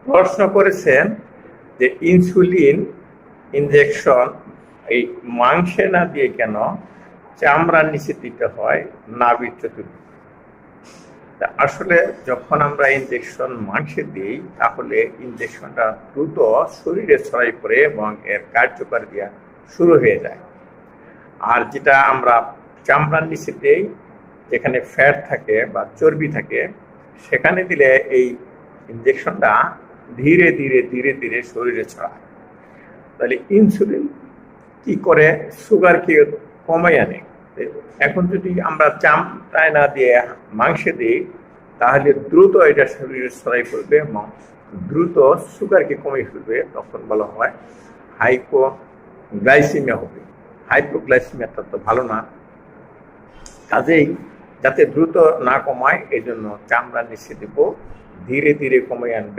প্রশ্ন করেছেন যে ইনসুলিন ইনজেকশন এই মাংসে না দিয়ে কেন চামড়ার নিচে দিতে হয় নাভির চতুর্দিকে। আসলে যখন আমরা ইনজেকশন মাংসে দিই তাহলে ইনজেকশনটা দ্রুত শরীরে ছড়াই পড়ে এবং এর কার্যকারিতা শুরু হয়ে যায়। আর যেটা আমরা চামড়ার নিচে দিই, যেখানে ফ্যাট থাকে বা চর্বি থাকে, সেখানে দিলে এই ইনজেকশনটা ধীরে ধীরে ধীরে ধীরে শরীরে ছড়ায়। তাহলে ইনসুলিন কি করে সুগারকে কমাই আনে। এখন যদি আমরা চামড়ায় না দিয়ে মাংসে দিই তাহলে দ্রুত এটা শরীরে ছড়াই পড়বে এবং দ্রুত সুগারকে কমিয়ে ফেলবে। তখন বলা হয় হাইপোগ্লাইসিমিয়া হবে। হাইপোগ্লাইসিমিয়াটা তো ভালো না। কাজেই যাতে দ্রুত না কমায় এই জন্য চামড়ার নিচে দেব, ধীরে ধীরে কমিয়ে আনবে।